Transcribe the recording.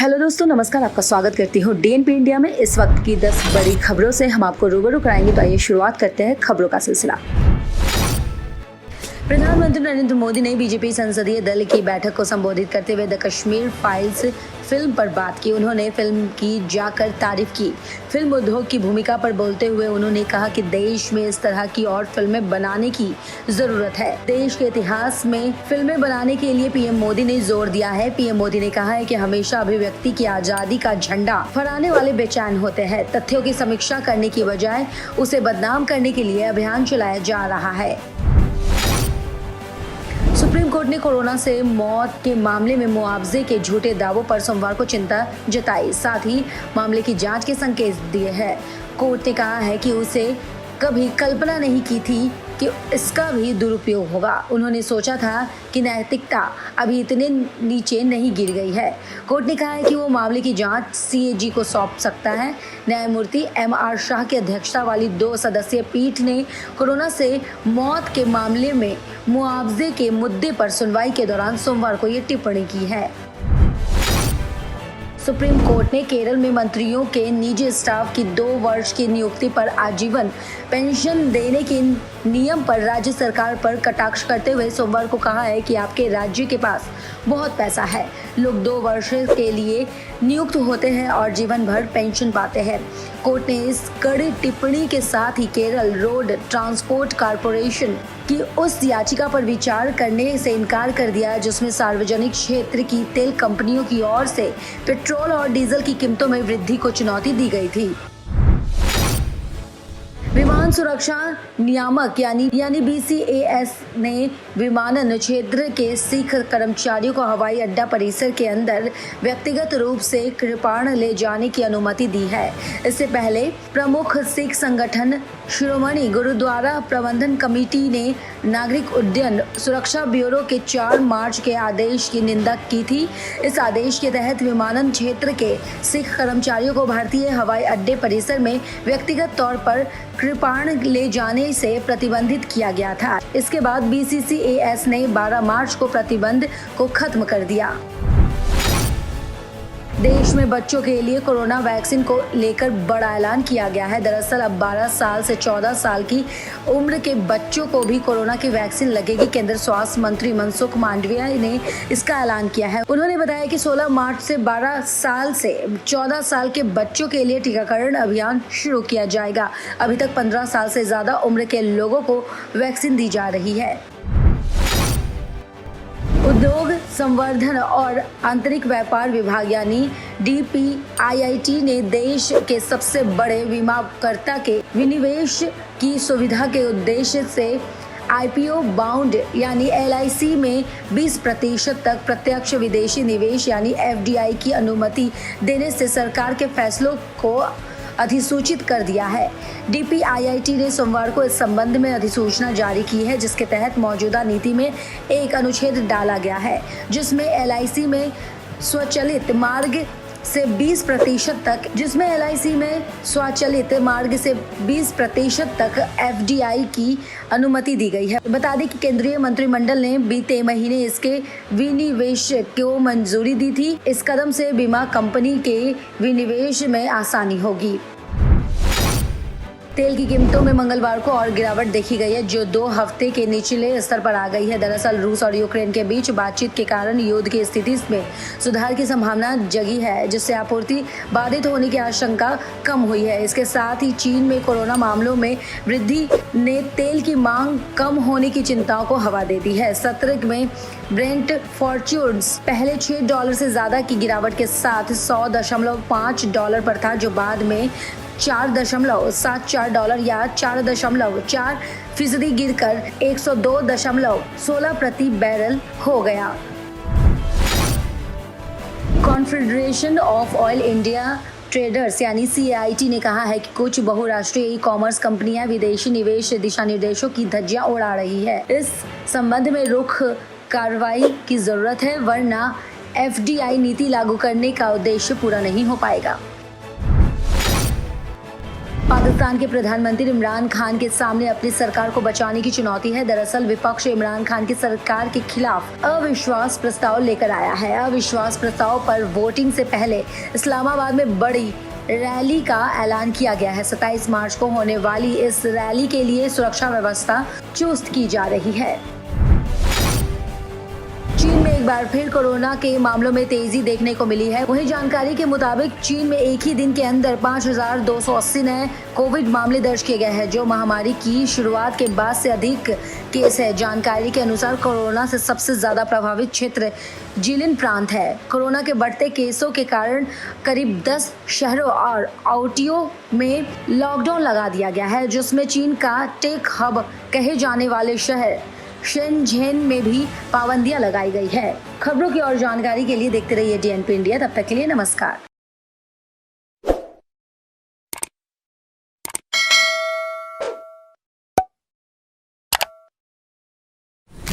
Hello दोस्तों, नमस्कार। आपका स्वागत करती हूँ डीएनपी इंडिया में। इस वक्त की 10 बड़ी खबरों से हम आपको रूबरू कराएंगे। तो आइए शुरुआत करते हैं खबरों का सिलसिला। प्रधानमंत्री नरेंद्र मोदी ने बीजेपी संसदीय दल की बैठक को संबोधित करते हुए द कश्मीर फाइल्स फिल्म पर बात की। उन्होंने फिल्म की जाकर तारीफ की। फिल्म उद्योग की भूमिका पर बोलते हुए उन्होंने कहा कि देश में इस तरह की और फिल्में बनाने की जरूरत है। देश के इतिहास में फिल्में बनाने के लिए पीएम मोदी ने जोर दिया है। पीएम मोदी ने कहा है कि हमेशा अभिव्यक्ति की आजादी का झंडा फहराने वाले बेचैन होते हैं। तथ्यों की समीक्षा करने की बजाय उसे बदनाम करने के लिए अभियान चलाया जा रहा है। सुप्रीम कोर्ट ने कोरोना से मौत के मामले में मुआवजे के झूठे दावों पर सोमवार को चिंता जताई, साथ ही मामले की जांच के संकेत दिए हैं। कोर्ट ने कहा है कि उसे कभी कल्पना नहीं की थी कि इसका भी दुरुपयोग होगा। उन्होंने सोचा था कि नैतिकता अभी इतने नीचे नहीं गिर गई है। कोर्ट ने कहा है कि वो मामले की जांच सीएजी को सौंप सकता है। न्यायमूर्ति एमआर शाह की अध्यक्षता वाली 2 सदस्यीय पीठ ने कोरोना से मौत के मामले में मुआवजे के मुद्दे पर सुनवाई के दौरान सोमवार को ये टिप्पणी की है। सुप्रीम कोर्ट ने केरल में मंत्रियों के निजी स्टाफ की 2 वर्ष की नियुक्ति पर आजीवन पेंशन देने के नियम पर राज्य सरकार पर कटाक्ष करते हुए सोमवार को कहा है कि आपके राज्य के पास बहुत पैसा है। लोग 2 वर्ष के लिए नियुक्त होते हैं और जीवन भर पेंशन पाते हैं। कोर्ट ने इस कड़ी टिप्पणी के साथ ही केरल रोड ट्रांसपोर्ट कॉरपोरेशन की उस याचिका पर विचार करने से इनकार कर दिया जिसमें सार्वजनिक क्षेत्र की तेल कंपनियों की ओर से पेट्रोल और डीजल की कीमतों में वृद्धि को चुनौती दी गई थी। विमान सुरक्षा नियामक यानी बीसीएएस ने विमानन क्षेत्र के सिख कर्मचारियों को हवाई अड्डा परिसर के अंदर व्यक्तिगत रूप से कृपाण ले जाने की अनुमति दी है। इससे पहले प्रमुख सिख संगठन शिरोमणि गुरुद्वारा प्रबंधन कमेटी ने नागरिक उड्डयन सुरक्षा ब्यूरो के 4 मार्च के आदेश की निंदा की थी। इस आदेश के तहत विमानन क्षेत्र के सिख कर्मचारियों को भारतीय हवाई अड्डे परिसर में व्यक्तिगत तौर पर कृपाण ले जाने से प्रतिबंधित किया गया था। इसके बाद बीसीसीएएस ने 12 मार्च को प्रतिबंध को खत्म कर दिया। देश में बच्चों के लिए कोरोना वैक्सीन को लेकर बड़ा ऐलान किया गया है। दरअसल अब 12 साल से 14 साल की उम्र के बच्चों को भी कोरोना की वैक्सीन लगेगी। केंद्रीय स्वास्थ्य मंत्री मनसुख मांडविया ने इसका ऐलान किया है। उन्होंने बताया कि 16 मार्च से 12 साल से 14 साल के बच्चों के लिए टीकाकरण अभियान शुरू किया जाएगा। अभी तक 15 साल से ज्यादा उम्र के लोगों को वैक्सीन दी जा रही है। उद्योग संवर्धन और आंतरिक व्यापार विभाग यानी डीपीआईआईटी ने देश के सबसे बड़े बीमाकर्ता के विनिवेश की सुविधा के उद्देश्य से आईपीओ बाउंड यानी एलआईसी में 20% तक प्रत्यक्ष विदेशी निवेश यानी एफडीआई की अनुमति देने से सरकार के फैसलों को अधिसूचित कर दिया है। डीपीआईआईटी ने सोमवार को इस संबंध में अधिसूचना जारी की है जिसके तहत मौजूदा नीति में एक अनुच्छेद डाला गया है जिसमें एलआईसी में स्वचालित मार्ग से 20% तक एफडीआई की अनुमति दी गई है। बता दें कि केंद्रीय मंत्रिमंडल ने बीते महीने इसके विनिवेश को मंजूरी दी थी। इस कदम से बीमा कंपनी के विनिवेश में आसानी होगी। तेल की कीमतों में मंगलवार को और गिरावट देखी गई है जो 2 हफ्ते के निचले स्तर पर आ गई है। दरअसल रूस और यूक्रेन के बीच बातचीत के कारण युद्ध की स्थिति में सुधार की संभावना जगी है जिससे आपूर्ति बाधित होने की आशंका कम हुई है। इसके साथ ही चीन में कोरोना मामलों में वृद्धि ने तेल की मांग कम होने की चिंताओं को हवा दे दी है। सत्र में ब्रेंट फॉर्च्यून्स पहले $6 से ज्यादा की गिरावट के साथ $100.5 पर था जो बाद में $4.74 या 4.4% गिरकर 102.16 प्रति बैरल हो गया। Confederation of oil India traders यानी CAIT ने कहा है कि कुछ बहुराष्ट्रीय ई-कॉमर्स कंपनियां विदेशी निवेश दिशा निर्देशों की धज्जियां उड़ा रही है। इस संबंध में रुख कार्रवाई की जरूरत है वरना एफडीआई नीति लागू करने का उद्देश्य पूरा नहीं हो पाएगा। पाकिस्तान के प्रधानमंत्री इमरान खान के सामने अपनी सरकार को बचाने की चुनौती है। दरअसल विपक्ष इमरान खान की सरकार के खिलाफ अविश्वास प्रस्ताव लेकर आया है। अविश्वास प्रस्ताव पर वोटिंग से पहले इस्लामाबाद में बड़ी रैली का ऐलान किया गया है। 27 मार्च को होने वाली इस रैली के लिए सुरक्षा व्यवस्था चुस्त की जा रही है। चीन में एक बार फिर कोरोना के मामलों में तेजी देखने को मिली है। वहीं जानकारी के मुताबिक चीन में एक ही दिन के अंदर 5,280 नए कोविड मामले दर्ज किए गए हैं, जो महामारी की शुरुआत के बाद से अधिक केस है। जानकारी के अनुसार कोरोना से सबसे ज्यादा प्रभावित क्षेत्र जिलिन प्रांत है। कोरोना के बढ़ते केसों के कारण करीब 10 शहरों और आउटियों में लॉकडाउन लगा दिया गया है, जिसमें चीन का टेक हब कहे जाने वाले शहर शेनझेन में भी पाबंदियां लगाई गई है। खबरों की और जानकारी के लिए देखते रहिए DNP इंडिया। तब तक के लिए नमस्कार।